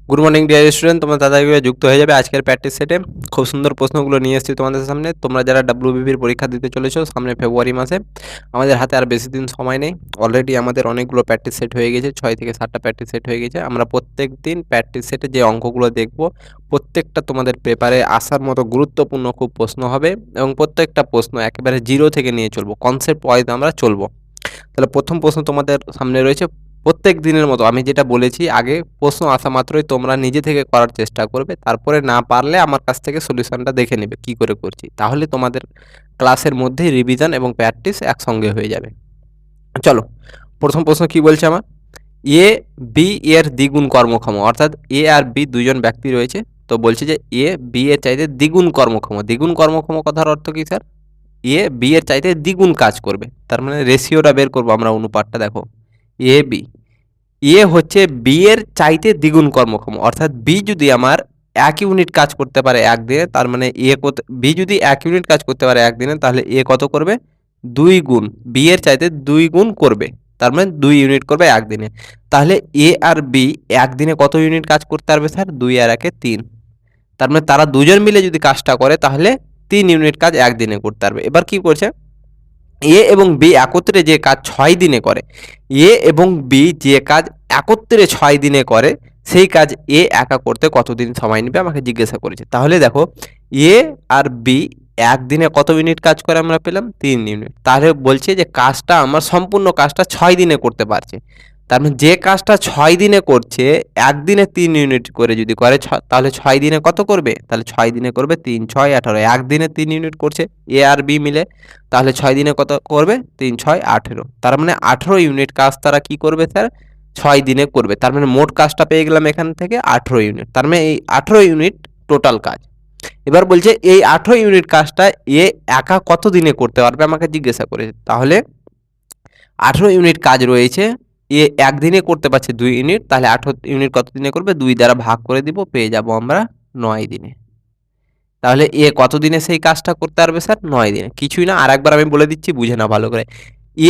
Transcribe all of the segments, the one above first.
Good morning dear student, তোমরা তাড়াতাড়ি যুক্ত হয়ে যাবে আজকের প্র্যাকটিস সেটে। খুব সুন্দর প্রশ্নগুলো নিয়ে এসেছি তোমাদের সামনে। তোমরা যারা ডাব্লিউবিপির পরীক্ষা দিতে চলেছো সামনে ফেব্রুয়ারি মাসে, আমাদের হাতে আর বেশি দিন সময় নেই। অলরেডি আমাদের অনেকগুলো প্র্যাকটিস সেট হয়ে গেছে, 6 থেকে 7টা প্র্যাকটিস সেট হয়ে গেছে। আমরা প্রত্যেক দিন প্র্যাকটিস সেটে যে অঙ্কগুলো দেখব, প্রত্যেকটা তোমাদের পেপারে আসার মতো গুরুত্বপূর্ণ খুব প্রশ্ন হবে এবং প্রত্যেকটা প্রশ্ন একেবারে জিরো থেকে নিয়ে চলবো, কনসেপ্ট ওয়াইজ আমরা চলবো। তাহলে প্রথম প্রশ্ন তোমাদের সামনে রয়েছে। প্রত্যেক দিনের মতো আমি যেটা বলেছি আগে, প্রশ্ন আসা মাত্রই তোমরা নিজে থেকে করার চেষ্টা করবে, তারপরে না পারলে আমার কাছ থেকে সলিউশনটা দেখে নেবে কি করে করছি। তাহলে তোমাদের ক্লাসের মধ্যেই রিভিশন এবং প্র্যাকটিস একসঙ্গে হয়ে যাবে। চলো, প্রথম প্রশ্ন কি বলছে আমার, এ বি এর দ্বিগুণ কর্মক্ষম, অর্থাৎ এ আর বি দুজন ব্যক্তি রয়েছে। তো বলছে যে এ বি এর চাইতে দ্বিগুণ কর্মক্ষম। দ্বিগুণ কর্মক্ষম কথার অর্থ কি স্যার? এ বি এর চাইতে দ্বিগুণ কাজ করবে, তার মানে রেশিওটা বের করবো আমরা, অনুপাতটা দেখো। এ বি, এ হচ্ছে বি এর চাইতে দ্বিগুণ কর্মক্ষম, অর্থাৎ বি যদি আমার 1 ইউনিট কাজ করতে পারে একদিনে, তার মানে বি যদি 1 ইউনিট কাজ করতে পারে একদিনে, তাহলে এ কত করবে? 2 গুণ, বি এর চাইতে 2 গুণ করবে, তার মানে 2 ইউনিট করবে একদিনে। তাহলে এ আর বি একদিনে কত ইউনিট কাজ করতে পারবে স্যার? 2 আর 1 3। তার মানে তারা দুজন মিলে যদি কাজটা করে তাহলে 3 ইউনিট কাজ একদিনে করতে পারবে। এবার কি করছে, এ এবং বি একত্রে যে কাজ 6 দিনে করে, এ এবং বি যে কাজ একত্রে 6 দিনে করে, সেই কাজ এ একা করতে কতদিন সময় নেবে আমাকে জিজ্ঞাসা করেছে। তাহলে দেখো, এ আর বি একদিনে কত ইউনিট কাজ করে আমরা পেলাম? 3 ইউনিট। তাহলে বলছে যে কাজটা আমার সম্পূর্ণ কাজটা 6 দিনে করতে পারছে। তার মানে যে কাজটা 6 দিনে করছে, একদিনে 3 ইউনিট করে যদি করে, তাহলে 6 দিনে কত করবে? তাহলে 6 দিনে করবে 3 6 18, একদিনে 3 ইউনিট করছে এ আর বি মিলে। তাহলে 6 দিনে কত করবে? 3 6 18, তার মানে 18 ইউনিট কাজ তারা কি করবে স্যার? 6 দিনে করবে। তার মানে মোট কাজটা পেয়ে গেলাম এখান থেকে 18 ইউনিট। তার মানে এই 18 ইউনিট টোটাল কাজ। এবার বলছে এই 18 ইউনিট কাজটা এ একা কত দিনে করতে পারবে আমাকে জিজ্ঞাসা করেছে। তাহলে 18 ইউনিট কাজ রয়েছে, এ একদিনে করতে পারছে 2 ইউনিট, তাহলে 18 ইউনিট কত দিনে করবে? 2 দ্বারা ভাগ করে দিব, পেয়ে যাব আমরা 9 দিনে। তাহলে এ কত দিনে সেই কাজটা করতে পারবে স্যার? 9 দিনে। কিছুই না, আর একবার আমি বলে দিচ্ছি, বুঝে নাও ভালো করে।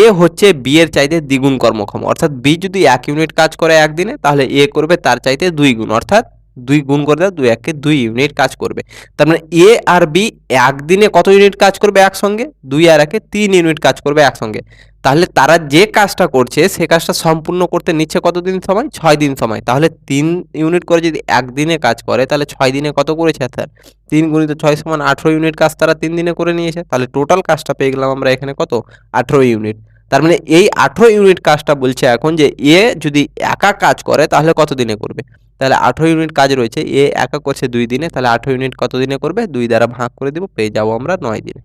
এ হচ্ছে বি এর চাইতে দ্বিগুণ কর্মক্ষম, অর্থাৎ বি যদি 1 ইউনিট কাজ করে একদিনে, তাহলে এ করবে তার চাইতে 2 গুণ, অর্থাৎ 2 গুণ করে দাও, 2 1 2 ইউনিট কাজ করবে। তার মানে এ আর বি একদিনে কত ইউনিট কাজ করবে একসঙ্গে? 2 আর 1 3 ইউনিট কাজ করবে একসঙ্গে। তাহলে তারা যে কাজটা করছে সে কাজটা সম্পূর্ণ করতে নিচ্ছে কতদিন সময়? 6 দিন সময়। তাহলে 3 ইউনিট করে যদি একদিনে কাজ করে, তাহলে 6 দিনে কত করেছে স্যার? 3 × 6 = 18 ইউনিট কাজ তারা 3 দিনে করে নিয়েছে। তাহলে টোটাল কাজটা পেয়ে গেলাম আমরা এখানে কত? 18 ইউনিট। তার মানে এই 18 ইউনিট কাজটা বলছে এখন যে এ যদি একা কাজ করে তাহলে কত দিনে করবে। তাহলে 18 ইউনিট কাজ রয়েছে, এ একা করছে 2 দিনে, তাহলে 18 ইউনিট কত দিনে করবে? 2 দ্বারা ভাগ করে দিব, পেয়ে যাবো আমরা 9 দিনে।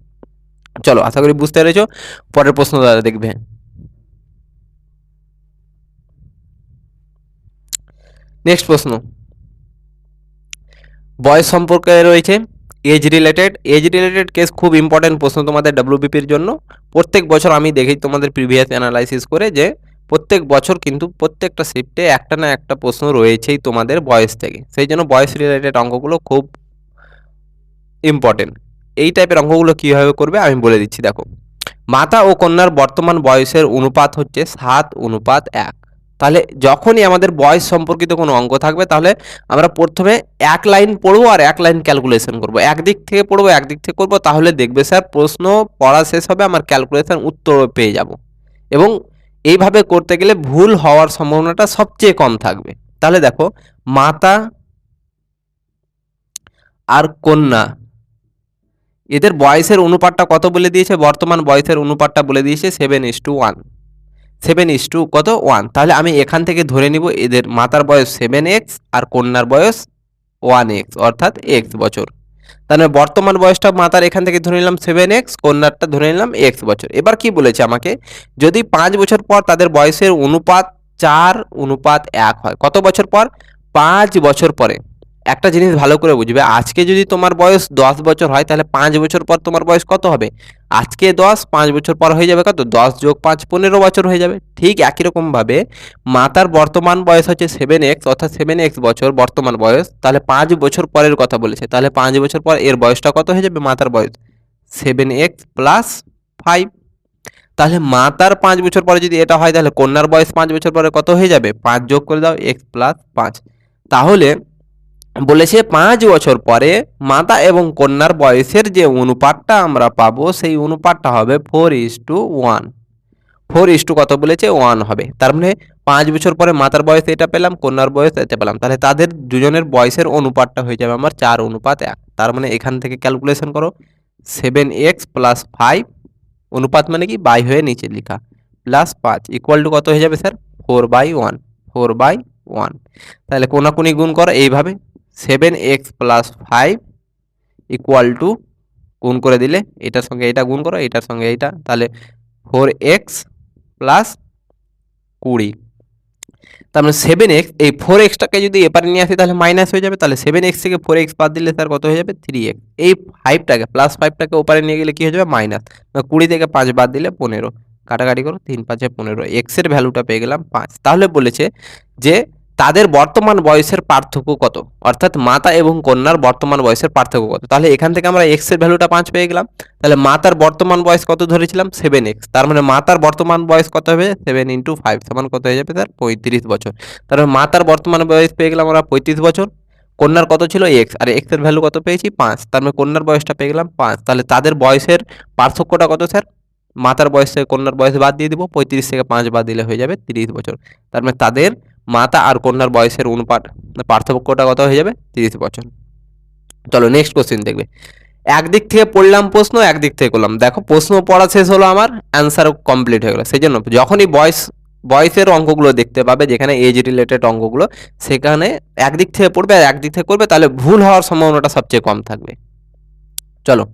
চলো, আশা করি বুঝতে পেরেছো। পরের প্রশ্ন দ্বারা দেখবে। নেক্সট প্রশ্ন বয়স সম্পর্কে রয়েছে, এজ রিলেটেড কেস, খুব ইম্পর্টেন্ট প্রশ্ন তোমাদের ডাব্লিউবিপির জন্য। প্রত্যেক বছর আমি দেখি তোমাদের প্রিভিয়াস অ্যানালাইসিস করে যে প্রত্যেক বছর কিন্তু প্রত্যেকটা শিফটে একটা না একটা প্রশ্ন রয়েছেই তোমাদের বয়স থেকে, সেই জন্য বয়স রিলেটেড অঙ্কগুলো খুব ইম্পর্টেন্ট। এই টাইপের অঙ্কগুলো কীভাবে করবে আমি বলে দিচ্ছি, দেখো। মাতা ও কন্যার বর্তমান বয়সের অনুপাত হচ্ছে 7:1। তাহলে যখনই আমাদের বয়স সম্পর্কিত কোনো অঙ্ক থাকবে, তাহলে আমরা প্রথমে এক লাইন পড়বো আর এক লাইন ক্যালকুলেশন করবো, একদিক থেকে পড়বো একদিক থেকে করবো, তাহলে দেখবে স্যার প্রশ্ন পড়া শেষ হবে, আমার ক্যালকুলেশন উত্তর পেয়ে যাব। এবং এইভাবে করতে গেলে ভুল হওয়ার সম্ভাবনাটা সবচেয়ে কম থাকবে। তাহলে দেখো, মাতা আর কন্যা এদের বয়সের অনুপাতটা কত বলে দিয়েছে? বর্তমান বয়সের অনুপাতটা বলে দিয়েছে 7:1। 7 কত? 1। তাহলে আমি এখান থেকে ধরে নিব এদের মাতার বয়স 7x আর কন্যার বয়স 1x, অর্থাৎ x বছর। তাহলে বর্তমান বয়সটা মাতার এখান থেকে ধরে নিলাম 7x, কন্যারটা ধরে নিলাম x বছর। এবার কি বলেছে আমাকে, যদি 5 বছর পর তাদের বয়সের অনুপাত 4:1 হয়, কত বছর পর? 5 বছর পরে। একটা জিনিস ভালো করে বুঝবে, আজকে যদি তোমার বয়স 10 বছর হয়, তাহলে 5 বছর পর তোমার বয়স কত হবে? আজকে 10, 5 বছর পর হয়ে যাবে কত? 10 + 5 15 বছর হয়ে যাবে। ঠিক একই রকমভাবে মাতার বর্তমান বয়স হচ্ছে 7x, অর্থাৎ 7x বছর বর্তমান বয়স। তাহলে 5 বছর পরের কথা বলেছে, তাহলে 5 বছর পর এর বয়সটা কত হয়ে যাবে? মাতার বয়স 7x + 5। তাহলে মাতার 5 বছর পরে যদি এটা হয়, তাহলে কন্যার বয়স 5 বছর পরে কত হয়ে যাবে? 5 যোগ করে দাও, x + 5। তাহলে বলেছে ৫ বছর পরে মাতা এবং কন্যার বয়সের যে অনুপাতটা আমরা পাবো সেই অনুপাতটা হবে 4:1। 4 কত বলেছে 1 হবে। তার মানে ৫ বছর পরে মাতার বয়স এটা পেলাম, কন্যার বয়স এটা পেলাম, তাহলে তাদের দুজনের বয়সের অনুপাতটা হয়ে যাবে আমার 4:1। তার মানে এখান থেকে ক্যালকুলেশন করো 7x + 5 অনুপাত মানে কি বাই হয়ে নিচে লেখা প্লাস 5 ইকুয়াল টু কত হয়ে যাবে স্যার 4/1। 4/1 তাহলে কোনাকুনি গুণ করো এইভাবে 7x + 5 ইকুয়াল টু গুণ করে দিলে এটার সঙ্গে এটা গুণ করো, এটার সঙ্গে এইটা, তাহলে 4x + 20। তার মানে 7x, এই 4xটাকে যদি এপারে নিয়ে আসি তাহলে মাইনাস হয়ে যাবে, তাহলে 7x থেকে 4x বাদ দিলে স্যার কত হয়ে যাবে 3x। এই 5টাকে প্লাস 5টাকে ওপারে নিয়ে গেলে কি হয়ে যাবে মাইনাস, 20 থেকে 5 বাদ দিলে 15, কাটাকাটি করো 3 5 15, x এর ভ্যালুটা পেয়ে গেলাম 5। তাহলে বলেছে যে তাদের বর্তমান বয়সের পার্থক্য কত, অর্থাৎ মাতা এবং কন্যার বর্তমান বয়সের পার্থক্য কত। তাহলে এখান থেকে আমরা x এর ভ্যালুটা 5 পেয়ে গেলাম, তাহলে মাতার বর্তমান বয়স কত ধরেছিলাম 7x, তার মানে মাতার বর্তমান বয়স কত হবে 7 × 5 সমান কত হয়ে যাবে স্যার 35 বছর। তার মানে মাতার বর্তমান বয়স পেয়ে গেলাম আমরা 35 বছর, কন্যার কত ছিল x, আর x এর ভ্যালু কত পেয়েছি 5, তার মানে কন্যার বয়সটা পেয়ে গেলাম 5। তাহলে তাদের বয়সের পার্থক্যটা কত স্যার, মাতার বয়স থেকে কন্যার বয়স বাদ দিয়ে দিব, 35 থেকে 5 বাদ দিলে হয়ে যাবে 30 বছর। তার মানে তাদের মাতা আর কন্যার বয়সের অনুপাত পার্থক্যটা কত হয়ে যাবে 30 বছর। চলো নেক্সট কোশ্চেন দেখবে। একদিক থেকে পড়লাম প্রশ্ন, একদিক থেকে করলাম, দেখো প্রশ্ন পড়া শেষ হলো আমার, অ্যান্সারও কমপ্লিট হয়ে গেলো। সেই জন্য যখনই বয়সের অঙ্কগুলো দেখতে পাবে যেখানে এজ রিলেটেড অঙ্কগুলো, সেখানে একদিক থেকে পড়বে আর একদিক থেকে করবে, তাহলে ভুল হওয়ার সম্ভাবনাটা সবচেয়ে কম থাকবে। চলো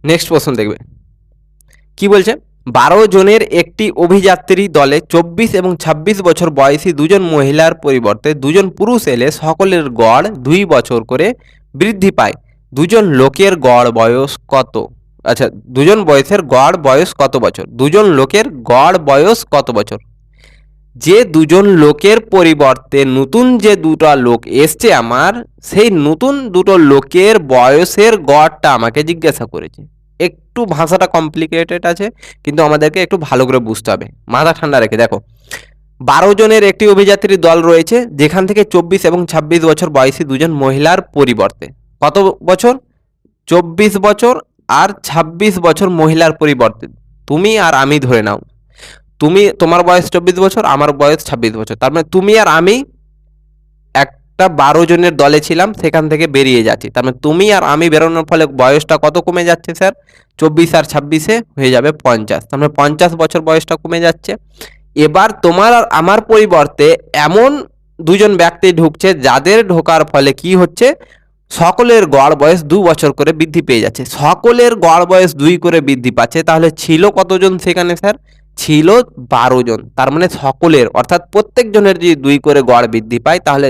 নেক্সট প্রশ্ন দেখবে কি বলছে। 12 জনের একটি অভিযাত্রী দলে 24 এবং 26 বছর বয়সী দুজন মহিলার পরিবর্তে দুজন পুরুষ এলে সকলের গড় 2 বছর করে বৃদ্ধি পায়। দুজন লোকের গড় বয়স কত, আচ্ছা দুজন বয়সের গড় বয়স কত বছর, দুজন লোকের গড় বয়স কত বছর। যে দুজন লোকের পরিবর্তে নতুন যে দুটো লোক এসছে আমার, সেই নতুন দুটো লোকের বয়সের গড়টা আমাকে জিজ্ঞাসা করেছে। একটু ভাষাটা কমপ্লিকেটেড আছে, কিন্তু আমাদেরকে একটু ভালো করে বুঝতে হবে, মাথা ঠান্ডা রেখে দেখো। 12 জনের একটি অভিযাত্রী দল রয়েছে যেখান থেকে 24 এবং 26 বছর বয়সী দুজন মহিলার পরিবর্তে কত বছর 24 বছর আর 26 বছর মহিলার পরিবর্তে তুমি আর আমি ধরে নাও, তোমার বয়স 24 বছর, আমার বয়স 26 বছর, তার মানে তুমি আর আমি একটা 12 জনের দলে ছিলাম, সেখান থেকে বেরিয়ে যাচ্ছি, তার মানে তুমি আর আমি বেরোনোর ফলে বয়সটা কত কমে যাচ্ছে স্যার 24 আর 26-এ হয়ে যাবে 50, তার মানে 50 বছর বয়সটা কমে যাচ্ছে। এবার তোমার আর আমার পরিবর্তে এমন দুজন ব্যক্তি ঢুকছে যাদের ঢোকার ফলে কি হচ্ছে, সকলের গড় বয়স 2 বছর করে বৃদ্ধি পেয়ে যাচ্ছে। সকলের গড় বয়স 2 করে বৃদ্ধি পাচ্ছে, তাহলে ছিল কতজন সেখানে স্যার, ছিল 12 জন। তার মানে সকলের অর্থাৎ প্রত্যেক জনের যদি 2 করে গড় বৃদ্ধি পায়, তাহলে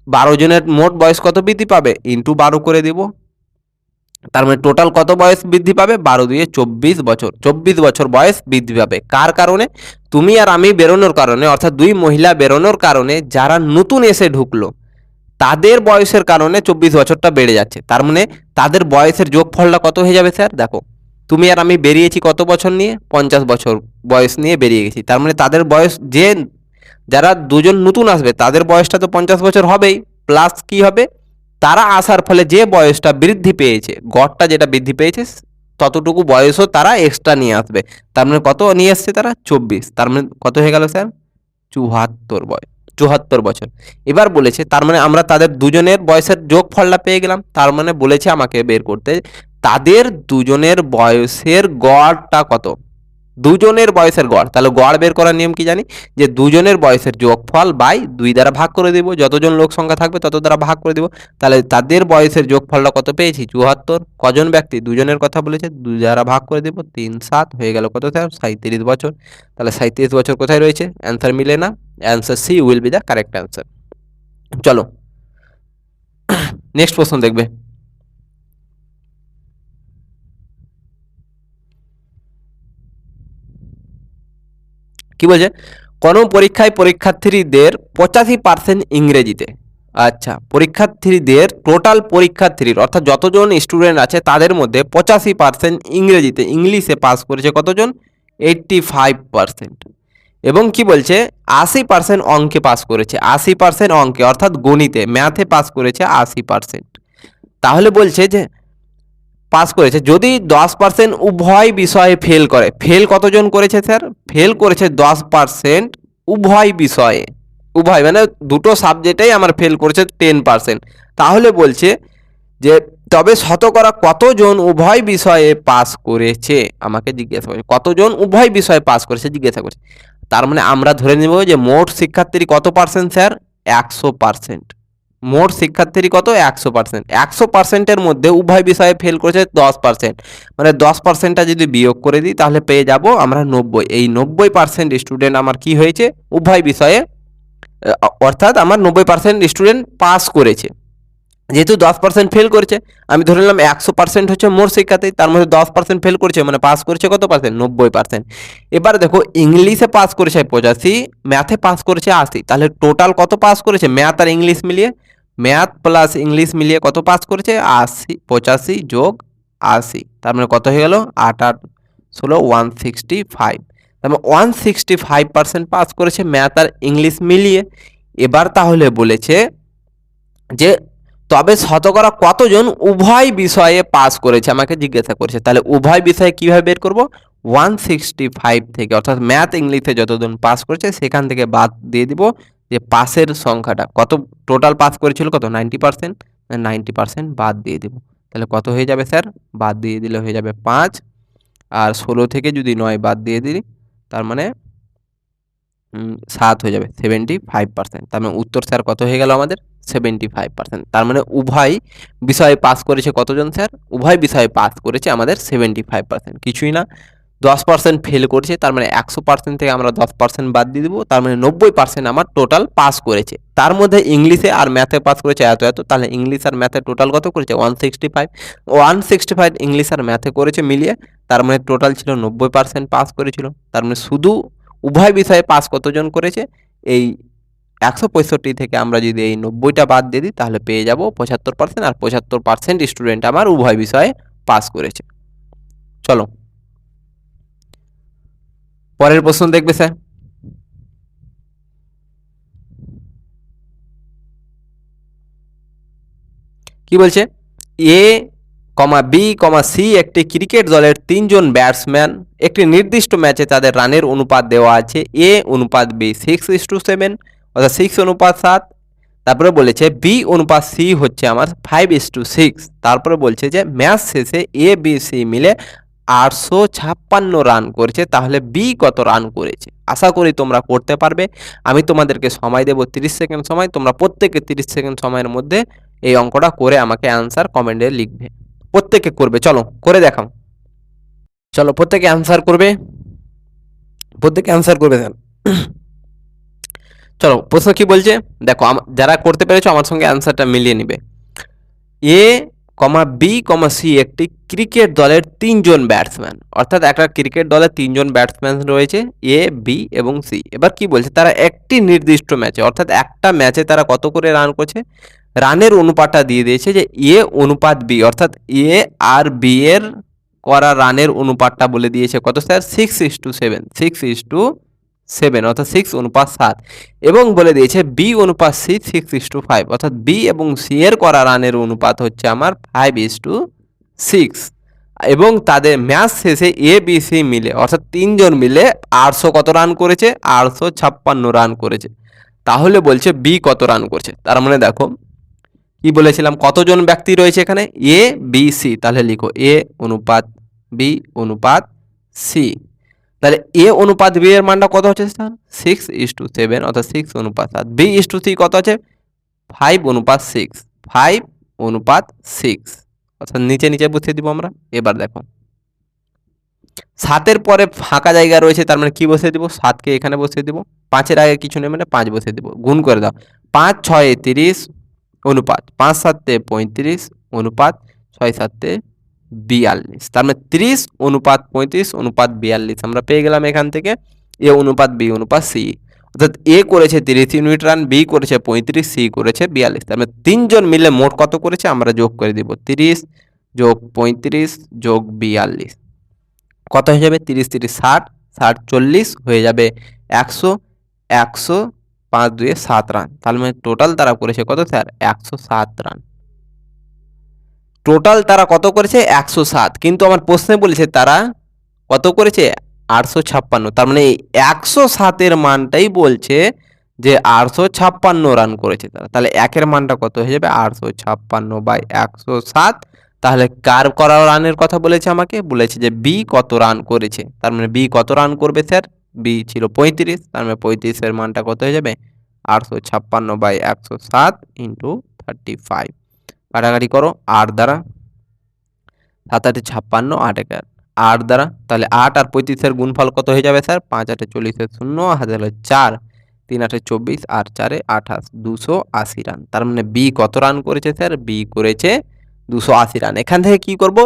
12 জনের মোট বয়স কত বৃদ্ধি পাবে ইন্টু 12 করে দেব, তার মানে টোটাল কত বয়স বৃদ্ধি পাবে 12 দিয়ে 24 বছর, 24 বছর বয়স বৃদ্ধি পাবে। কার কারণে, তুমি আর আমি বেরোনোর কারণে, অর্থাৎ দুই মহিলা বেরোনোর কারণে যারা নতুন এসে ঢুকলো তাদের বয়সের কারণে 24 বছরটা বেড়ে যাচ্ছে। তার মানে তাদের বয়সের যোগফলটা কত হয়ে যাবে স্যার, দেখো তুমি আর আমি বেরিয়েছি কত বছর নিয়ে 50 বছর বয়স নিয়ে বেরিয়ে গেছি, তার মানে তাদের বয়স যে যারা দুজন নতুন আসবে তাদের বয়সটা তো 50 বছর হবেই, প্লাস কি হবে তারা আসার ফলে যে বয়সটা বৃদ্ধি পেয়েছে, গড়টা যেটা বৃদ্ধি পেয়েছে ততটুকু বয়সও তারা এক্সট্রা নিয়ে আসবে। তার মানে কত নিয়ে আসছে তারা 24, তার মানে কত হয়ে গেল স্যার 74 বছর। এবার বলেছে তার মানে আমরা তাদের দুজনের বয়সের যোগফলটা পেয়ে গেলাম, তার মানে বলেছে আমাকে বের করতে তাদের দুজনের বয়সের গড়টা কত, দুজনের বয়সের গড়। তাহলে গড় বের করার নিয়ম কি জানি, যে দুজনের বয়সের যোগফল বাই 2 দ্বারা ভাগ করে দেব, যতজন লোক সংখ্যা থাকবে তত দ্বারা ভাগ করে দেব। তাহলে তাদের বয়সের যোগফলটা কত পেয়েছি 74, কজন ব্যক্তি দুজনের কথা বলেছে 2 দ্বারা ভাগ করে দেব 3 7 হয়ে গেল কত স্যার 37 বছর। তাহলে 37 বছর কোথায় রয়েছে, অ্যান্সার মিলে না, answer C will be the correct answer. চলো নেক্সট প্রশ্ন দেখবে। কি বলছে, কোন পরীক্ষায় পরীক্ষার্থীদের 85% ইংরেজিতে, আচ্ছা, পরীক্ষার্থীদের টোটাল পরীক্ষার্থীর অর্থাৎ যতজন স্টুডেন্ট আছে তাদের মধ্যে 85% ইংরেজিতে ইংলিশে পাস করেছে কতজন? 85%। এবং কি বলছে 80% অঙ্কে পাস করেছে, 80% অঙ্কে অর্থাৎ গণিতে ম্যাথে পাস করেছে 80%। তাহলে বলছে যে পাস করেছে যদি 10% উভয় বিষয়ে ফেল করে, ফেল কতজন করেছে স্যার? ফেল করেছে 10% উভয় বিষয়ে, উভয় মানে দুটো সাবজেক্টেই আমার ফেল করেছে 10%। তাহলে বলছে যে তবে শতকরা কতজন উভয় বিষয়ে পাস করেছে আমাকে জিজ্ঞাসা করছে, কতজন উভয় বিষয়ে পাস করেছে জিজ্ঞাসা করছে। তার মানে আমরা ধরে নেব যে মোট শিক্ষার্থীর কত পার্সেন্ট স্যার? 100%। মোট শিক্ষার্থীর কত? 100%। 100%-এর মধ্যে উভয় বিষয়ে ফেল করেছে 10%, মানে 10%টা যদি বিয়োগ করে দিই তাহলে পেয়ে যাব আমরা 90। এই 90% স্টুডেন্ট আমার কি হয়েছে? উভয় বিষয়ে, অর্থাৎ আমার 90% স্টুডেন্ট পাস করেছে। যেহেতু 10% ফেল করেছে, আমি ধরে নিলাম 100% হচ্ছে মোট শিক্ষার্থী, তার মধ্যে 10% ফেল করেছে মানে পাস করেছে কত পার্সেন্ট? 90%। এবার দেখো ইংলিশে পাস করেছে 85, ম্যাথে পাস করেছে 80, তাহলে টোটাল কত পাস করেছে? ম্যাথ আর ইংলিশ মিলিয়ে, ম্যাথ প্লাস ইংলিশ মিলিয়ে কত পাস করেছে? 80, 85 যোগ 80, তার মানে কত হয়ে গেল? 8 8 16 165। তার মানে 165% পাস করেছে ম্যাথ আর ইংলিশ মিলিয়ে। এবার তাহলে বলেছে যে তবে শতকরা কতজন উভয় বিষয়ে পাস করেছে আমাকে জিজ্ঞাসা করেছে। তাহলে উভয় বিষয়ে কিভাবে বের করব? 165 থেকে, অর্থাৎ ম্যাথ ইংলিশে যতজন পাস করেছে সেখান থেকে বাদ দিয়ে দিব যে পাসের সংখ্যাটা কত, টোটাল পাস করেছিল কত? 90%, 90% বাদ দিয়ে দিব। তাহলে কত হয়ে যাবে স্যার? বাদ দিয়ে দিলে হয়ে যাবে 5, আর 16 থেকে যদি 9 বাদ দিয়ে দিই তার মানে 7 হয়ে যাবে, 75%। তার মানে উত্তর স্যার কত হয়ে গেল আমাদের? 75%। তার মানে উভয় বিষয়ে পাস করেছে কতজন স্যার? উভয় বিষয়ে পাস করেছে আমাদের 75%, কিছুই না। 10% ফেল করেছে, তার মানে 100% থেকে আমরা 10% বাদ দিয়ে দেবো, তার মানে 90% আমার টোটাল পাস করেছে। তার মধ্যে ইংলিশে আর ম্যাথে পাস করেছে এত এত, তাহলে ইংলিশ আর ম্যাথে টোটাল কত করেছে? 165। 165 ইংলিশ আর ম্যাথে করেছে মিলিয়ে, তার মানে টোটাল ছিল 90% পাস করেছিল। তার মানে শুধু উভয় বিষয়ে পাস কতজন করেছে? এই 165 থেকে আমরা যদি এই 90টা বাদ দিয়ে দিই তাহলে পেয়ে যাব 75%, আর 75% স্টুডেন্ট আমার উভয় বিষয়ে পাস করেছে। চলো পরের প্রশ্ন দেখবে স্যার। কি বলছে? এ কমা বি কমা সি একটি ক্রিকেট দলের 3 জন ব্যাটসম্যান, একটি নির্দিষ্ট ম্যাচে তাদের রানের অনুপাত দেওয়া আছে এ অনুপাত বি 6:7, অর্থাৎ 6:7। তারপরে বলেছে বি অনুপাত সি হচ্ছে আমার 5:6। তারপরে বলছে যে ম্যাচ শেষে এ বি সি মিলে 856 রান করেছে, তাহলে বি কত রান করেছে? আশা করি তোমরা করতে পারবে। আমি তোমাদেরকে সময় দেব 30 সেকেন্ড সময়, তোমরা প্রত্যেকে 30 সেকেন্ড সময়ের মধ্যে এই অঙ্কটা করে আমাকে অ্যান্সার কমেন্টে লিখবে। প্রত্যেকে করবে, চলো করে দেখাও। চলো প্রত্যেকে অ্যান্সার করবে, প্রত্যেকে অ্যান্সার করবে স্যার। চলো প্রশ্ন কি বলছে দেখো, যারা করতে পেরেছো আমার সঙ্গে অ্যান্সারটা মিলিয়ে নিবে। এ কমা বি কমা সি একটি ক্রিকেট দলের 3 জন ব্যাটসম্যান, অর্থাৎ একটা ক্রিকেট দলের 3 জন ব্যাটসম্যান রয়েছে এ বি এবং সি। এবার কি বলছে? তারা একটি নির্দিষ্ট ম্যাচে, অর্থাৎ একটা ম্যাচে তারা কত করে রান করছে? রানের অনুপাতটা দিয়ে দিয়েছে যে এ অনুপাত বি, অর্থাৎ এ আর বি এর করা রানের অনুপাতটা বলে দিয়েছে কত স্যার? 6:7, 6:7, অর্থাৎ 6:7। এবং বলে দিয়েছে বি অনুপাত সি 6:5, অর্থাৎ বি এবং সি এর করা রানের অনুপাত হচ্ছে আমার 5:6। এবং তাদের ম্যাচ শেষে এ বি সি মিলে, অর্থাৎ 3 জন মিলে 800 কত রান করেছে? 856 রান করেছে। তাহলে বলছে বি কত রান করছে। তার মানে দেখো কি বলেছিলাম, কতজন ব্যক্তি রয়েছে এখানে? এ বি সি, তাহলে লিখো এ অনুপাত বি অনুপাত সি। তাহলে এ অনুপাত বি এর মানটা কত হচ্ছে স্যার? 6:7, অর্থাৎ 6:7। বি:3 কত আছে? 5:6, 5:6, অর্থাৎ নিচে নিচে বসিয়ে দিব আমরা। এবার দেখো 7-এর পরে ফাঁকা জায়গা রয়েছে, তার মানে কি বসিয়ে দিব? 7কে এখানে বসিয়ে দিব, 5-এর আগে কিছু নেই মানে 5 বসিয়ে দিব। গুণ করে দাও, 5-6 30 অনুপাত 5-7 35 অনুপাত 6-7 42, তার মানে 30:35:42 আমরা পেয়ে গেলাম এখান থেকে এ অনুপাত বি অনুপাত সি। অর্থাৎ এ করেছে 30 ইউনিট রান, বি করেছে 35, সি করেছে 42। তার মানে তিনজন মিলে মোট কত করেছে আমরা যোগ করে দিব, 30 যোগ 35 যোগ 42 কত হয়ে যাবে, 30 30 60, 60 40 হয়ে যাবে 100, 100 5 2 7 রান। তার মানে টোটাল তারা করেছে কত স্যার, 107 রান। টোটাল তারা কত করেছে, 107, কিন্তু আমার প্রশ্নে বলেছে তারা কত করেছে, 856। তার মানে এই 107-এর মানটাই বলছে যে 856 রান করেছে তারা। তাহলে একের মানটা কত হয়ে যাবে, 856/107। তাহলে কার করা রানের কথা বলেছে আমাকে, বলেছে যে বি কত রান করেছে। তার মানে বি কত রান করবে স্যার, বি ছিল 35, তার মানে 35-এর মানটা কত হয়ে যাবে, 856/107 ইন্টু 35। কাটাকাটি করো 8 দ্বারা, 7 8 56, 8 1 8 দ্বারা, তাহলে 8 আর 35-এর গুণফল কত হয়ে যাবে স্যার, 5 8 40 0, হাতে হলো 4, 3 8 24 আর 4 28, 280 রান। তার মানে বি কত রান করেছে স্যার, বি করেছে 280 রান। এখান থেকে কি করব,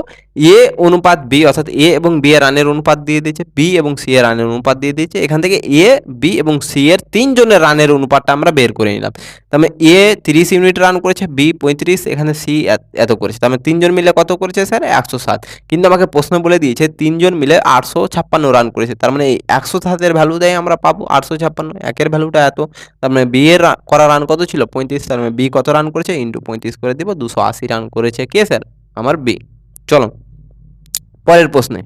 এ অনুপাত বি, অর্থাৎ এ এবং বি এর রানের অনুপাত দিয়ে দিয়েছে, বি এবং সি এর রানের অনুপাত দিয়ে দিয়েছে। এখান থেকে এ, বি এবং সি এর তিনজনের রানের অনুপাতটা আমরা বের করে নিলাম। তার মানে এ 30 ইউনিট রান করেছে, বি 35, এখানে সি এত করেছে। তার মানে তিনজন মিলে কত করেছে স্যার, 107। কিন্তু আমাকে প্রশ্ন বলে দিয়েছে তিনজন মিলে 856 রান করেছে। তার মানে এই 107-এর ভ্যালু দেয় আমরা পাবো 856, একের ভ্যালুটা এত। তার মানে বি এর করা রান কত ছিল, 35। তার মানে বি কত রান করেছে, ইন্টু 35 করে দিব, 280 রান করেছে কে স্যার, আমার বি। চলো পরের প্রশ্নে।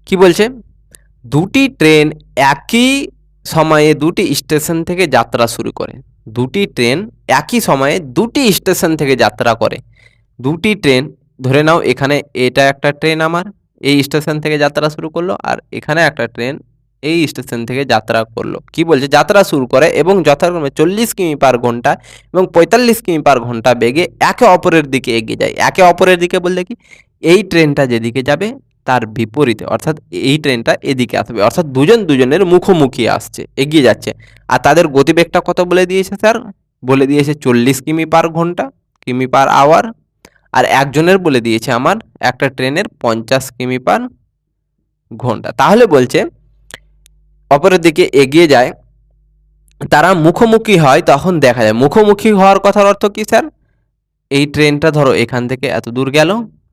কি বলছে, দুটি ট্রেন একই সময়ে দুটি স্টেশন থেকে যাত্রা শুরু করে। দুটি ট্রেন একই সময়ে দুটি স্টেশন থেকে যাত্রা করে। দুটি ট্রেন, ধরে নাও এখানে এটা একটা ট্রেন আমার এই স্টেশন থেকে যাত্রা শুরু করলো, আর এখানে একটা ট্রেন এই স্টেশন থেকে যাত্রা করলো। কি বলছে, যাত্রা শুরু করে এবং যথাক্রমে 40 কিমি পার ঘন্টা এবং 45 কিমি পার ঘন্টা বেগে একে অপরের দিকে এগিয়ে যায়। একে অপরের দিকে বলতে কি, এই ট্রেনটা যেদিকে যাবে তার বিপরীতে, অর্থাৎ এই ট্রেনটা এদিকে আসবে, অর্থাৎ দুজন দুজনের মুখোমুখি আসছে, এগিয়ে যাচ্ছে। আর তাদের গতিবেগটা কত বলে দিয়েছে স্যার, বলে দিয়েছে 40 কিমি পার ঘন্টা, কিমি পার আওয়ার। আর একজনের বলে দিয়েছে আমার একটা ট্রেনের 50 কিমি পার ঘন্টা। তাহলে বলছে অপরের দিকে এগিয়ে যায়, তারা মুখোমুখি হয়, তখন দেখা যায় মুখোমুখি হওয়ার কথার অর্থ কি স্যার, এই ট্রেনটা ধরো এখান থেকে এত দূর গেল,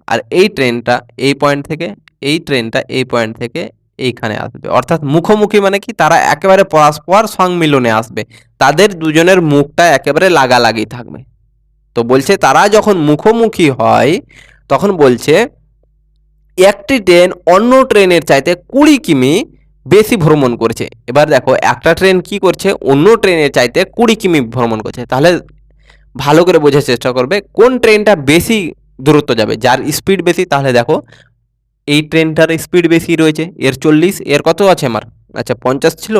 আর এই ট্রেনটা এই পয়েন্ট থেকে, এই ট্রেনটা এই পয়েন্ট থেকে এইখানে আসবে। অর্থাৎ মুখোমুখি মানে কি, তারা একেবারে পরস্পর সংমিলনে আসবে, তাদের দুজনের মুখটা একেবারে লাগালাগি থাকবে। তো বলছে তারা যখন মুখোমুখি হয় তখন বলছে একটি ট্রেন অন্য ট্রেনের চাইতে 20 কিমি বেশি ভ্রমণ করছে। এবার দেখো একটা ট্রেন কি করছে, অন্য ট্রেনের চাইতে 20 কিমি ভ্রমণ করছে। তাহলে ভালো করে বোঝার চেষ্টা করবে কোন ট্রেনটা বেশি দূরত্ব যাবে, যার স্পিড বেশি। তাহলে দেখো এই ট্রেনটার স্পিড বেশি রয়েছে, এর 40, এর কত আছে আমার, আচ্ছা 50 ছিল,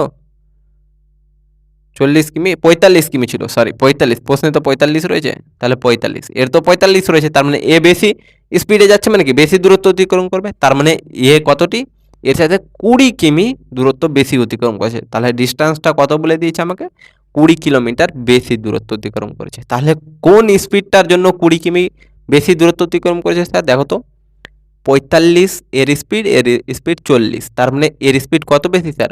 40 কিমি 45 কিমি ছিল, সরি 45, প্রশ্নে তো 45 রয়েছে, তাহলে 45, এর তো 45 রয়েছে। তার মানে এ বেশি স্পিডে যাচ্ছে, মানে কি বেশি দূরত্ব অতিক্রম করবে। তার মানে এ কতটি, এর সাথে 20 কিমি দূরত্ব বেশি অতিক্রম করেছে। তাহলে ডিস্টেন্সটা কত বলে দিয়েছে আমাকে, 20 কিলোমিটার বেশি দূরত্ব অতিক্রম করেছে। তাহলে কোন স্পিডটার জন্য 20 কিমি বেশি দূরত্ব অতিক্রম করেছে স্যার, দেখো তো 45 এর স্পিড 40, তার মানে এর স্পিড কত বেশি স্যার,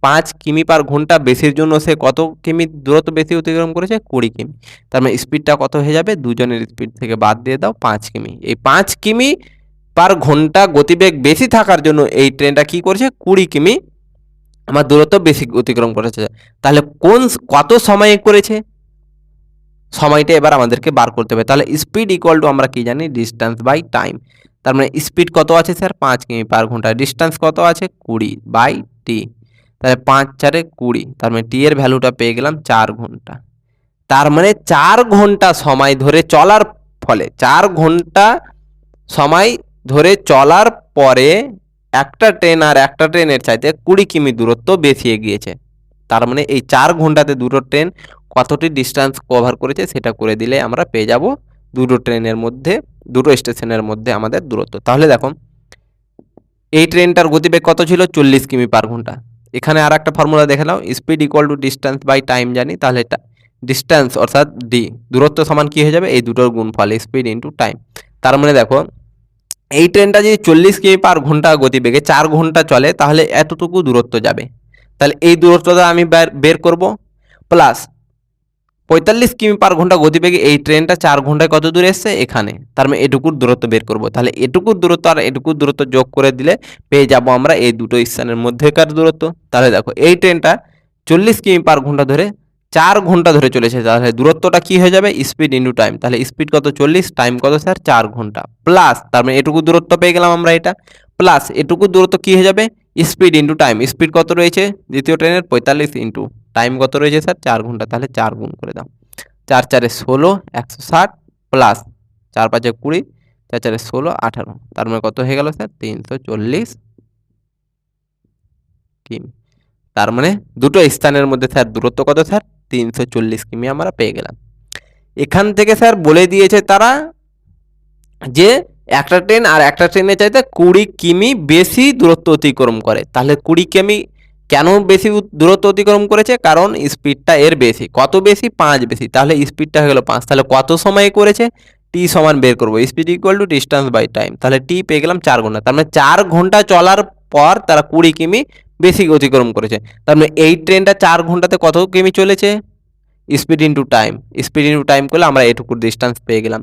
5 কিমি পার ঘন্টা বেশির জন্য সে কত কিমি দূরত্ব বেশি অতিক্রম করেছে, 20 কিমি। তার মানে স্পিডটা কত হয়ে যাবে, দুজনের স্পিড থেকে বাদ দিয়ে দাও 5 কিমি। এই 5 কিমি পার ঘন্টা গতিবেগ বেশি থাকার জন্য এই ট্রেনটা কি করেছে, 20 কিমি আমার দূরত্ব বেশি অতিক্রম করেছে। তাহলে কত সময়ে করেছে, সময়টা এবার আমাদেরকে বার করতে হবে। তাহলে স্পিড ইকুয়াল টু আমরা কি জানি, ডিস্টেন্স বাই টাইম। তার মানে স্পিড কত আছে স্যার, 5 কিমি পার ঘন্টা, ডিস্টেন্স কত আছে 20 বাই টি। তাহলে 5 4 20, তার মানে টি এর ভ্যালুটা পেয়ে গেলাম 4 ঘন্টা। তার মানে 4 ঘন্টা সময় ধরে চলার ফলে, 4 ঘন্টা সময় ধরে চলার পরে একটা ট্রেন আর একটা ট্রেনের চাইতে 20 কিমি দূরত্ব বেশি এগিয়েছে। তার মানে এই 4 ঘন্টাতে দুটো ট্রেন কতটি ডিস্টেন্স কভার করেছে সেটা করে দিলে আমরা পেয়ে যাব দুটো ট্রেনের মধ্যে, দুটো স্টেশনের মধ্যে আমাদের দূরত্ব। তাহলে দেখো এই ট্রেনটার গতিবেগ কত ছিল, 40 কিমি পার ঘন্টা, এখানে আর একটা ফর্মুলা দেখে নাও, speed equal to distance by time জানি, তাহলে এটা ডিস্টেন্স অর্থাৎ ডি, দূরত্ব সমান কি হয়ে যাবে, এই দুটোর গুণফল স্পিড ইন্টু টাইম। তার মানে দেখো এই ট্রেনটা যদি 40 কিমি/ঘন্টা গতিবেগে 4 ঘন্টা চলে তাহলে এতটুকু দূরত্ব যাবে। তাহলে এই দূরত্বটা আমি বের করব, প্লাস 45 কিমি/ঘন্টা গতিবেগে এই ট্রেনটা 4 ঘন্টায় কত দূরে এসছে এখানে, তার মানে এটুকুর দূরত্ব বের করব। তাহলে এটুকুর দূরত্ব আর এটুকুর দূরত্ব যোগ করে দিলে পেয়ে যাব আমরা এই দুটো স্থানের মধ্যেকার দূরত্ব। তাহলে দেখো এই ট্রেনটা 40 কিমি/ঘন্টা ধরে 4 ঘন্টা ধরে চলেছে, তাহলে দূরত্বটা কি হয়ে যাবে, স্পিড ইন্টু টাইম। তাহলে স্পিড কত 40, টাইম কত স্যার 4 ঘন্টা, প্লাস তার মানে এটুকু দূরত্ব পেয়ে গেলাম আমরা এটা, প্লাস এটুকু দূরত্ব কি হয়ে যাবে, স্পিড ইন্টু টাইম। স্পিড কত রয়েছে দ্বিতীয় ট্রেনের 45 ইন্টু টাইম কত রয়েছে স্যার 4 ঘন্টা, তাহলে 4 গুণ করে দাও। 4×4=16, 160, প্লাস 4×5=20, 4×4=16, 18, তার মানে কত হয়ে গেল স্যার 340 কিমি। তার মানে দুটো স্থানের মধ্যে স্যার দূরত্ব কত স্যার 340 কিমি আমরা পেয়ে গেলাম। এখান থেকে স্যার বলে দিয়েছে তারা যে একটা ট্রেন আর একটা ট্রেনের চাইতে 20 কিমি বেশি দূরত্ব অতিক্রম করে। তাহলে 20 কিমি কেন বেশি দূরত্ব অতিক্রম করেছে, কারণ স্পিডটা এর বেশি। কত বেশি, 5 বেশি, তাহলে স্পিডটা হয়ে গেল 5। তাহলে কত সময়ে করেছে, টি সমান বের করবো, speed equal to distance by time. তাহলে টি পেয়ে গেলাম 4 ঘন্টা, তার মানে 4 ঘন্টা চলার পর তারা 20 কিমি বেশি অতিক্রম করেছে। তার মানে এই ট্রেনটা 4 ঘন্টাতে কত কিমি চলেছে, speed into time, speed into time করলে আমরা এটুকুর ডিস্টেন্স পেয়ে গেলাম।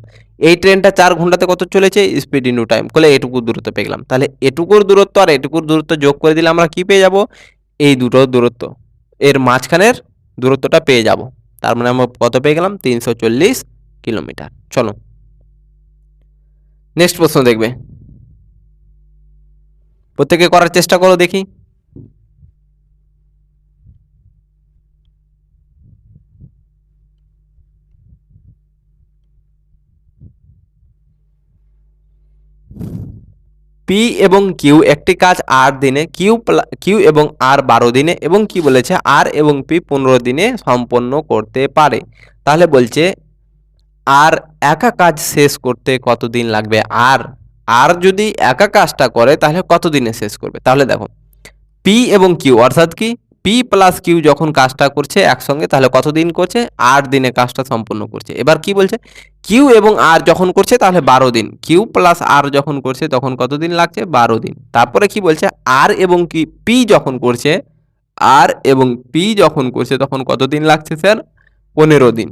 এই ট্রেনটা 4 ঘন্টাতে কত চলেছে, স্পিড ইন্টু টাইম করলে এটুকুর দূরত্ব পেয়ে গেলাম। তাহলে এটুকুর দূরত্ব আর এটুকুর দূরত্ব যোগ করে দিলে আমরা কি পেয়ে যাব, এই দুটো দূরত্ব এর মাঝখানের দূরত্বটা পেয়ে যাব। তার মানে আমরা কত পেয়ে গেলাম, 340 কিলোমিটার। চলো নেক্সট প্রশ্ন দেখবে, প্রত্যেকে করার চেষ্টা করো দেখি। পি এবং কিউ একটি কাজ 8 দিনে, কিউ এবং আর 12 দিনে, এবং কি বলেছে আর এবং পি 15 দিনে সম্পন্ন করতে পারে। তাহলে বলছে আর একা কাজ শেষ করতে কতদিন লাগবে, আর যদি একা কাজটা করে তাহলে কত দিনে শেষ করবে। তাহলে দেখো পি এবং কিউ অর্থাৎ কি পি প্লাস কিউ যখন কাজটা করছে একসঙ্গে তাহলে কতদিন করছে, 8 দিনে কাজটা সম্পন্ন করছে। এবার কি বলছে, কিউ এবং আর যখন করছে তাহলে 12 দিন, কিউ প্লাস আর যখন করছে তখন কতদিন লাগছে, 12 দিন। তারপরে কি বলছে, আর এবং কি পি যখন করছে, আর এবং পি যখন করছে তখন কতদিন লাগছে স্যার, 15 দিন।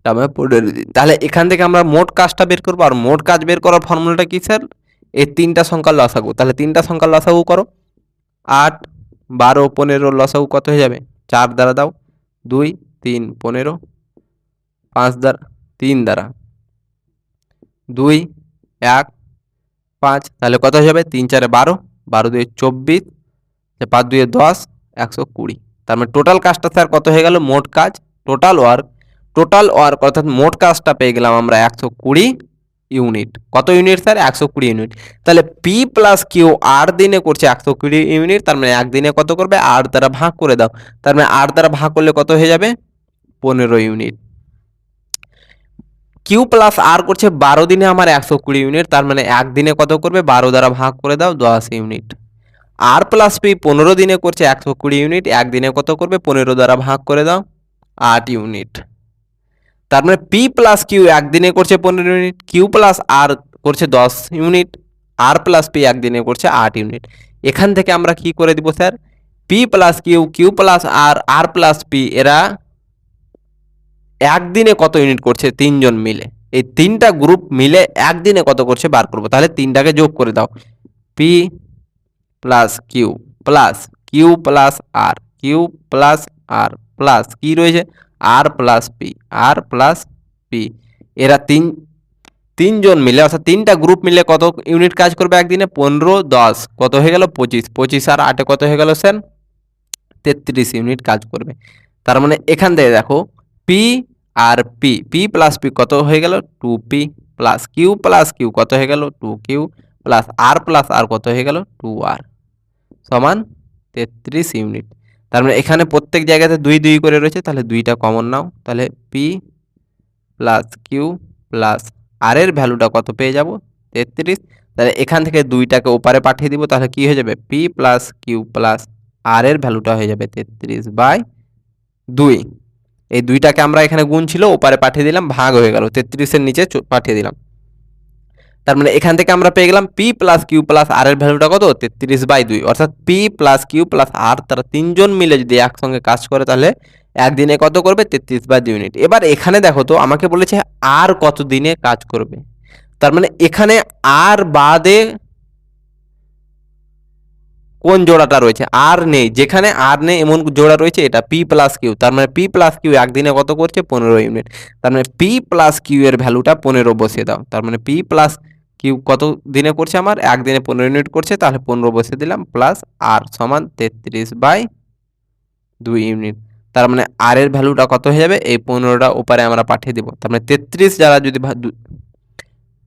তারপরে 15 দিন। তাহলে এখান থেকে আমরা মোট কাজটা বের করবো, আর মোট কাজ বের করার ফর্মুলাটা কি স্যার, এই তিনটা সংখ্যার লসাগু। তাহলে তিনটা সংখ্যার লসাগু করো, 8, 12, 15 লসাগু কত হয়ে যাবে, 4 দ্বারা দাও, 2, 3, 15, 5 দ্বারা 3 দ্বারা 2, 1, 5, তাহলে কত হয়ে যাবে, 3 4 12, 12 2 24, 5 2 10, 120। তার মানে টোটাল কাজটা স্যার কত হয়ে গেল, মোট কাজ টোটাল ওয়ার্ক অর্থাৎ মোট কাজটা পেয়ে গেলাম আমরা 120 ইউনিট। কত ইউনিট স্যার, 120 ইউনিট। তাহলে পি প্লাস কিউ 8 দিনে করছে 120 ইউনিট, তার মানে একদিনে কত করবে, 8 দ্বারা ভাগ করে দাও, তার মানে 8 দ্বারা ভাগ করলে কত হয়ে যাবে, 15 ইউনিট। কিউ প্লাস আর করছে 12 দিনে আমার 120 ইউনিট, তার মানে একদিনে কত করবে, 12 দ্বারা ভাগ করে দাও, 10 ইউনিট। আর প্লাস পি 15 দিনে করছে 120 ইউনিট, একদিনে কত করবে, 15 দ্বারা ভাগ করে দাও, 8 ইউনিট। তার মানে পি প্লাস কিউ একদিনে করছে 15 ইউনিট, কিউ প্লাস আর করছে 10 ইউনিট, আর প্লাস পি একদিনে করছে 8 ইউনিট। এখান থেকে আমরা কি করে দিব sir, P plus Q, Q plus R plus P এরা একদিনে কত ইউনিট করছে, তিনজন মিলে, এই তিনটা গ্রুপ মিলে একদিনে কত করছে বার করবো। তাহলে তিনটাকে যোগ করে দাও, পি প্লাস কিউ প্লাস আর, কিউ প্লাস আর প্লাস কি রয়েছে, আর প্লাস পি, এরা তিনজন মিলে অর্থাৎ তিনটা গ্রুপ মিলে কত ইউনিট কাজ করবে একদিনে, 15, 10 কত হয়ে গেল, 25, 25 আর 8 কত হয়ে গেল স্যার, 33 ইউনিট কাজ করবে। তার মানে এখান থেকে দেখো P R P plus P কত হয়ে গেল, 2p, প্লাস কিউ কত হয়ে গেল, 2q, প্লাস আর কত হয়ে গেল, 2r, সমান 33 ইউনিট। তার মানে এখানে প্রত্যেক জায়গাতে 2 2 করে রয়েছে, তাহলে 2টা কমন নাও, তাহলে পি প্লাস কিউ প্লাস আর এর ভ্যালুটা কত পেয়ে যাব, 33। তাহলে এখান থেকে 2টাকে ওপারে পাঠিয়ে দিব, তাহলে কি হয়ে যাবে, পি প্লাস কিউ প্লাস আর এর ভ্যালুটা হয়ে যাবে 33/2। এই 2টাকে আমরা এখানে গুণ ছিল ওপারে পাঠিয়ে দিলাম, ভাগ হয়ে গেল, 33-এর নিচে পাঠিয়ে দিলাম। তার মানে এখান থেকে আমরা পেয়ে গেলাম পি প্লাস কিউ প্লাস আর এর ভ্যালুটা কত 33/2, অর্থাৎ পি প্লাস কিউ প্লাস আর তারা তিনজন মিলে যদি একসঙ্গে কাজ করে তাহলে একদিনে কত করবে 33/2 ইউনিট। এবার এখানে দেখো তো আমাকে বলেছে আর কত দিনে কাজ করবে, তার মানে এখানে আর বাদে কোন জোড়াটা রয়েছে, আর নেই, যেখানে আর নেই এমন জোড়া রয়েছে এটা পি প্লাস কিউ, তার মানে পি প্লাস কিউ একদিনে কত করছে 15 ইউনিট। তার মানে পি প্লাস কিউ এর ভ্যালুটা 15 বসিয়ে দাও, তার মানে পি প্লাস কিউ কত দিনে করছে আমার একদিনে 15 ইউনিট করছে, তাহলে 15 বসিয়ে দিলাম প্লাস আর সমান 33/2 ইউনিট। তার মানে আর এর ভ্যালুটা কত হয়ে যাবে, এই 15টা ওপারে আমরা পাঠিয়ে দিব, তার মানে 33 দ্বারা যদি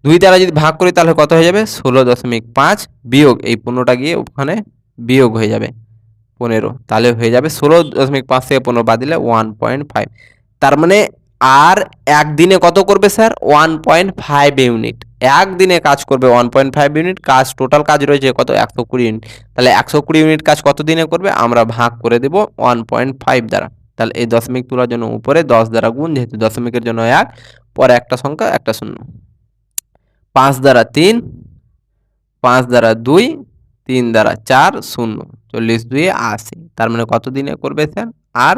2 দ্বারা যদি ভাগ করি তাহলে কত হয়ে যাবে 16.5 বিয়োগ এই 15টা গিয়ে ওখানে বিয়োগ হয়ে যাবে 15, তাহলে হয়ে যাবে 16.5 থেকে 15 বাদ দিলে 1.5। তার মানে আর একদিনে কত করবে স্যার 1.5 ইউনিট, একদিনে কাজ করবে 1.5 ইউনিট। কাজ টোটাল কাজ রয়েছে কত 120 ইউনিট, তাহলে 120 ইউনিট কাজ কত দিনে করবে আমরা ভাগ করে দেব 1.5 দ্বারা। তাহলে এই দশমিক তোলার জন্য উপরে 10 দ্বারা গুণ, যেহেতু দশমিকের জন্য 1, পরে একটা সংখ্যা একটা শূন্য, 5 দ্বারা 3, 5 দ্বারা 2, 3 দ্বারা 4, 0, 40 80। তার মানে কত দিনে করবে স্যার আর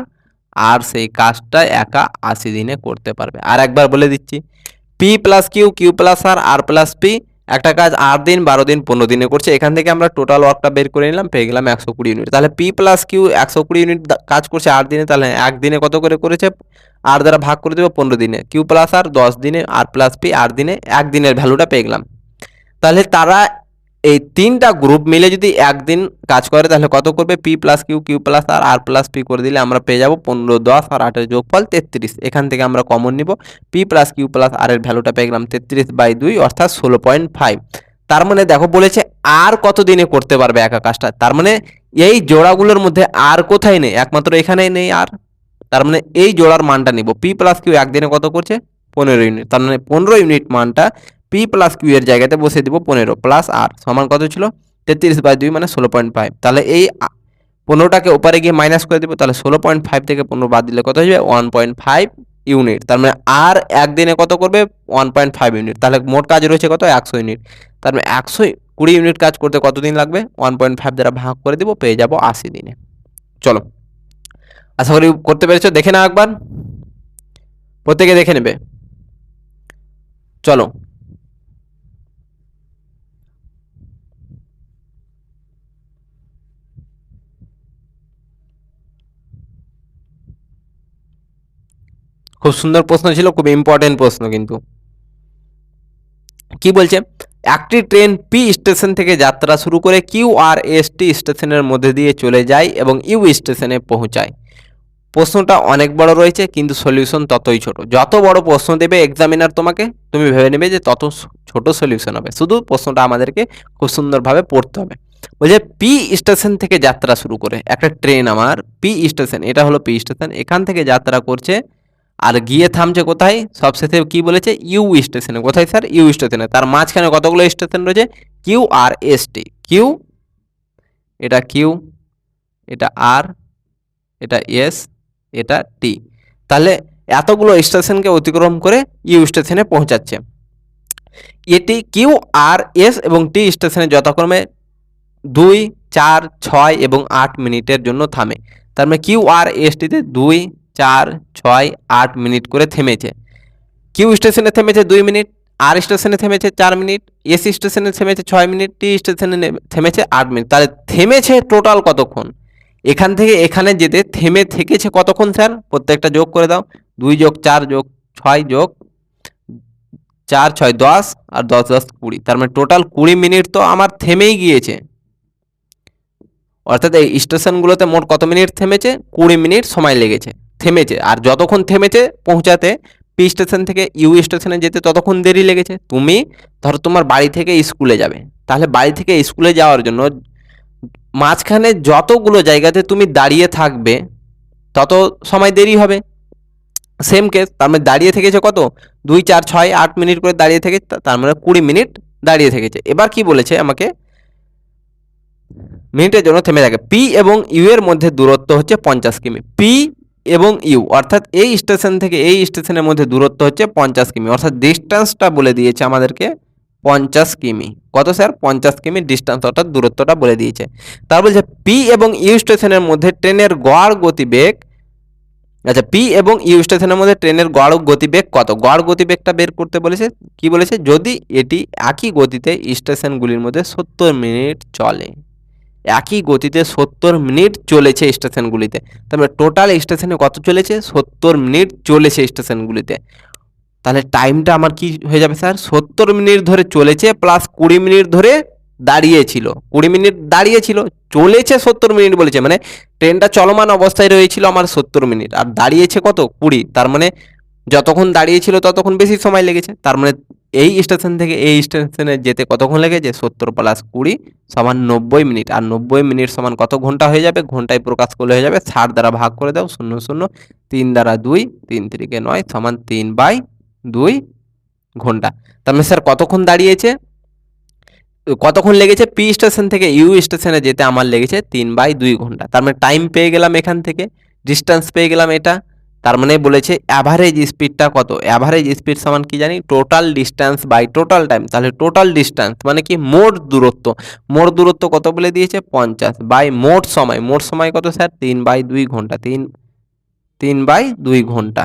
আর সেই কাজটা একা 80 দিনে করতে পারবে। আর একবার বলে দিচ্ছি, P plus Q, Q plus R, R plus P একটা কাজ 8 দিন, 12 দিন, 15 দিনে করছে। এখান থেকে আমরা টোটাল ওয়ার্কটা বের করে নিলাম, পেয়ে গেলাম 120 ইউনিট। তাহলে পি প্লাস কিউ 120 ইউনিট কাজ করছে 8 দিনে, তাহলে একদিনে কত করে করেছে 8 দ্বারা ভাগ করে দেবো 15 দিনে, কিউ প্লাস আর 10 দিনে, আর প্লাস পি 8 দিনে, একদিনের ভ্যালুটা পেয়ে গেলাম। তাহলে তারা এই তিনটা গ্রুপ মিলে যদি একদিন কাজ করে তাহলে কত করবে P plus Q, Q plus R, R plus P করে দিলে আমরা পেয়ে যাবো 15, 10 আর 8 এর যোগফল 33। এখান থেকে আমরা কমন নিব, পি প্লাস কিউ প্লাস আর এর ভ্যালুটা পেয়ে গেলাম 33/2 অর্থাৎ 16.5। তার মানে দেখো বলেছে আর কত দিনে করতে পারবে একা কাজটা, তার মানে এই জোড়াগুলোর মধ্যে আর কোথায় নেই, একমাত্র এখানেই নেই আর। তার মানে এই জোড়ার মানটা নিব, পি প্লাস কিউ একদিনে কত করছে 15 ইউনিট, তার মানে 15 ইউনিট মানটা পি প্লাস কিউ এর জায়গাতে বসে দিব 15 প্লাস আর সমান কত ছিল 33/2 মানে 16.5। তাহলে এই 15টাকে ওপারে গিয়ে মাইনাস করে দিব, তাহলে 16.5 থেকে 15 বাদ দিলে কত হয়ে যাবে 1.5 ইউনিট। তার মানে আর একদিনে কত করবে 1.5 ইউনিট, তাহলে মোট কাজ রয়েছে কত 100 ইউনিট। তার মানে 120 ইউনিট কাজ করতে কত দিন লাগবে 1.5 দ্বারা ভাগ করে দিব, পেয়ে যাব 80 দিনে। চলো, আশা করি করতে পেরেছো, দেখে নাও একবার, প্রত্যেকে দেখে নেবে। চলো, খুব সুন্দর প্রশ্ন ছিল, খুব ইম্পর্টেন্ট প্রশ্ন। কিন্তু কি বলছে, একটি ট্রেন পি স্টেশন থেকে যাত্রা শুরু করে কিউ আর এস টি স্টেশনের মধ্যে দিয়ে চলে যায় এবং ইউ স্টেশনে পৌঁছায়। প্রশ্নটা অনেক বড় রয়েছে কিন্তু সলিউশন ততই ছোট। যত বড় প্রশ্ন দেবে এক্সামিনার তোমাকে, তুমি ভেবে নেবে যে তত ছোট সলিউশন হবে, শুধু প্রশ্নটা আমাদেরকে খুব সুন্দরভাবে পড়তে হবে। বলছে পি স্টেশন থেকে যাত্রা শুরু করে একটা ট্রেন, আমার পি স্টেশন, এটা হলো পি স্টেশন, এখান থেকে যাত্রা করছে আর গিয়ে থামছে কোথায়, সবশেষে কি বলেছে ইউ স্টেশনে। কোথায় স্যার ইউ স্টেশনে, তার মাঝখানে কতগুলো স্টেশন রয়েছে Q R S T, Q এটা কিউ, এটা আর, এটা এস, এটা টি, তাহলে এতগুলো স্টেশনকে অতিক্রম করে ইউ স্টেশনে পৌঁছাচ্ছে। এটি কিউ আর এস এবং টি স্টেশনে যথাক্রমে 2, 4, 6 এবং 8 মিনিটের জন্য থামে। তার মানে কিউ আর এস টিতে 2, 4, 6, 8 মিনিট করে থেমেছে। কিউ স্টেশনে থেমেছে 2 মিনিট, আর স্টেশনে থেমেছে 4 মিনিট, এস স্টেশনে থেমেছে 6 মিনিট, টি স্টেশনে থেমেছে 8 মিনিট। তাহলে থেমেছে টোটাল কতক্ষণ, এখান থেকে এখানে যেতে থেমে থেকেছে কতক্ষণ স্যার, প্রত্যেকটা যোগ করে দাও, 2 যোগ 4 যোগ 6 যোগ 4, 6, 10 আর 10, 10, 20, তার মানে টোটাল 20 মিনিট তো আমার থেমেই গিয়েছে। অর্থাৎ এই স্টেশনগুলোতে মোট কত মিনিট থেমেছে 20 মিনিট সময় লেগেছে থেমেছে। আর যতক্ষণ থেমেছে পৌঁছাতে পি স্টেশন থেকে ইউ স্টেশনে যেতে ততক্ষণ দেরি লেগেছে। তুমি ধরো তোমার বাড়ি থেকে স্কুলে যাবে, তাহলে বাড়ি থেকে স্কুলে যাওয়ার জন্য মাঝখানে যতগুলো জায়গাতে তুমি দাঁড়িয়ে থাকবে তত সময় দেরি হবে। সেম কেস, তার মানে দাঁড়িয়ে থেকেছে কত 2, 4, 6, 8 মিনিট করে দাঁড়িয়ে থেকে, তার মানে 20 মিনিট দাঁড়িয়ে থেকেছে। এবার কি বলেছে আমাকে, মিনিটের জন্য থেমে থাকে। পি এবং ইউ এর মধ্যে দূরত্ব হচ্ছে 50 কিমি। পি এবং ইউ অর্থাৎ এই স্টেশন থেকে এই স্টেশনের মধ্যে দূরত্ব হচ্ছে 50 কিমি, অর্থাৎ ডিস্টেন্সটা বলে দিয়েছে আমাদেরকে 50 কিমি। কত স্যার? 50 কিমি ডিস্টেন্স, অর্থাৎ দূরত্বটা বলে দিয়েছে। তারপর বলছে পি এবং ইউ স্টেশনের মধ্যে ট্রেনের গড় গতিবেগ, আচ্ছা পি এবং ইউ স্টেশনের মধ্যে ট্রেনের গড় গতিবেগ কত? গড় গতিবেগটা বের করতে বলেছে। কি বলেছে? যদি এটি একই গতিতে স্টেশনগুলির মধ্যে 70 মিনিট চলে। একই গতিতে 70 মিনিট চলেছে স্টেশনগুলিতে, তারপরে টোটাল স্টেশনে কত চলেছে? 70 মিনিট চলেছে স্টেশনগুলিতে। তাহলে টাইমটা আমার কি হয়ে যাবে স্যার? 70 মিনিট ধরে চলেছে প্লাস 20 মিনিট ধরে দাঁড়িয়েছিল। 20 মিনিট দাঁড়িয়েছিল, চলেছে 70 মিনিট বলেছে, মানে ট্রেনটা চলমান অবস্থায় রয়েছিল আমার 70 মিনিট, আর দাঁড়িয়েছে কত? 20। তার মানে যতক্ষণ দাঁড়িয়েছিল ততক্ষণ বেশি সময় লেগেছে। তার মানে এই স্টেশন থেকে এই স্টেশনে যেতে কতক্ষণ লেগেছে? 70 প্লাস 20 সমান 90 মিনিট। আর 90 মিনিট সমান কত ঘন্টা হয়ে যাবে? ঘন্টায় প্রকাশ করলে হয়ে যাবে 60 দ্বারা ভাগ করে দাও, 0 0, 3 দ্বারা 2, 3 3 9 সমান 3/2 ঘন্টা। তার মানে স্যার কতক্ষণ দাঁড়িয়েছে, কতক্ষণ লেগেছে? পি স্টেশন থেকে ইউ স্টেশনে যেতে আমার লেগেছে 3/2 ঘন্টা। তার মানে টাইম পেয়ে গেলাম এখান থেকে, ডিস্টেন্স পেয়ে গেলাম এটা। তার মানে বলেছে অ্যাভারেজ স্পিডটা কত? অ্যাভারেজ স্পিড সমান কি জানি? Total distance by total time. তাহলে টোটাল ডিস্টেন্স মানে কি? মোট দূরত্ব। মোট দূরত্ব কত বলে দিয়েছে? 50 বাই মোট সময়। মোট সময় কত স্যার? 3/2 ঘন্টা। 3/2 ঘন্টা।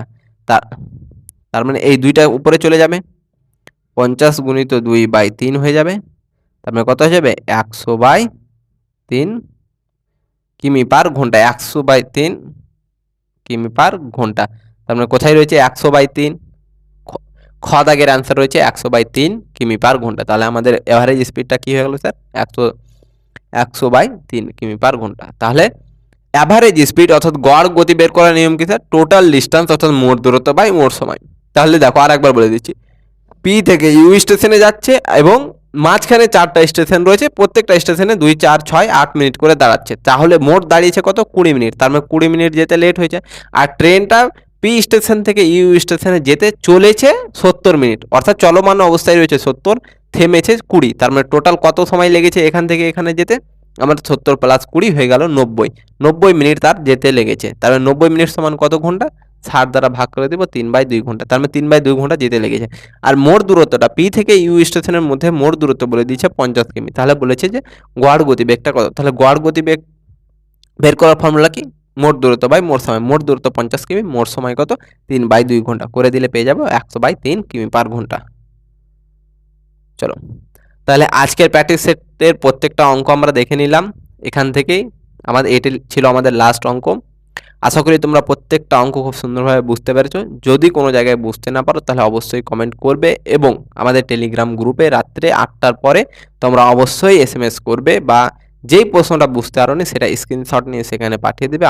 তার মানে এই দুইটা উপরে চলে যাবে, 50 গুণিত 2/3 হয়ে যাবে। তার মানে কত হয়ে যাবে? 100/3 কিমি পার ঘন্টা। 100/3 কিমি পার ঘন্টা। তার মানে কোথায় রয়েছে 100/3? খ দাগের অ্যান্সার রয়েছে 100/3 কিমি পার ঘন্টা। তাহলে আমাদের এভারেজ স্পিডটা কি হয়ে গেল স্যার? 100/3 কিমি পার ঘন্টা। তাহলে অ্যাভারেজ স্পিড অর্থাৎ গড় গতি বের করার নিয়ম কি স্যার? টোটাল ডিস্টেন্স অর্থাৎ মোট দূরত্ব বাই মোট সময়। তাহলে দেখো আর একবার বলে দিচ্ছি, পি থেকে ইউ স্টেশনে যাচ্ছে এবং মাঝখানে 4টা স্টেশন রয়েছে, প্রত্যেকটা স্টেশনে 2 4 6 8 মিনিট করে দাঁড়াচ্ছে। তাহলে মোট দাঁড়িয়েছে কত? 20 মিনিট। তার মানে 20 মিনিট যেতে লেট হয়েছে। আর ট্রেনটা পি স্টেশন থেকে ইউ স্টেশনে যেতে চলেছে 70 মিনিট, অর্থাৎ চলমান অবস্থায় রয়েছে 70, থেমেছে 20। তার মানে টোটাল কত সময় লেগেছে এখান থেকে এখানে যেতে? আমার 70 প্লাস 20 হয়ে গেল 90। 90 মিনিট তার যেতে লেগেছে। তার মানে 90 মিনিট সমান কত ঘন্টা? 60 দ্বারা ভাগ করে দেবো, 3/2 ঘন্টা। তার মানে 3/2 ঘন্টা যেতে লেগেছে। আর মোট দূরত্বটা পি থেকে ইউ স্টেশনের মধ্যে মোট দূরত্ব বলে দিয়েছে 50 কিমি। তাহলে বলেছে যে গড় গতিবেগটা কত? তাহলে গড় গতিবেগ বের করার ফর্মুলা কি? মোট দূরত্ব বাই মোট সময়। মোট দূরত্ব 50 কিমি, মোট সময় কত? 3/2 ঘন্টা। করে দিলে পেয়ে যাবো 100/3 কিমি পার ঘন্টা। চলো, তাহলে আজকের প্র্যাকটিস সেটের প্রত্যেকটা অঙ্ক আমরা দেখে নিলাম। এখান থেকেই এটি ছিল আমাদের লাস্ট অঙ্ক। আশা করি তোমরা প্রত্যেকটা অঙ্ক খুব সুন্দরভাবে বুঝতে পেরেছো। যদি কোনো জায়গায় বুঝতে না পারো তাহলে অবশ্যই কমেন্ট করবে, এবং আমাদের টেলিগ্রাম গ্রুপে রাত্রে 8টার পরে তোমরা অবশ্যই SMS করবে, বা যেই প্রশ্নটা বুঝতে পারোনি সেটা স্ক্রিনশট নিয়ে সেখানে পাঠিয়ে দেবে।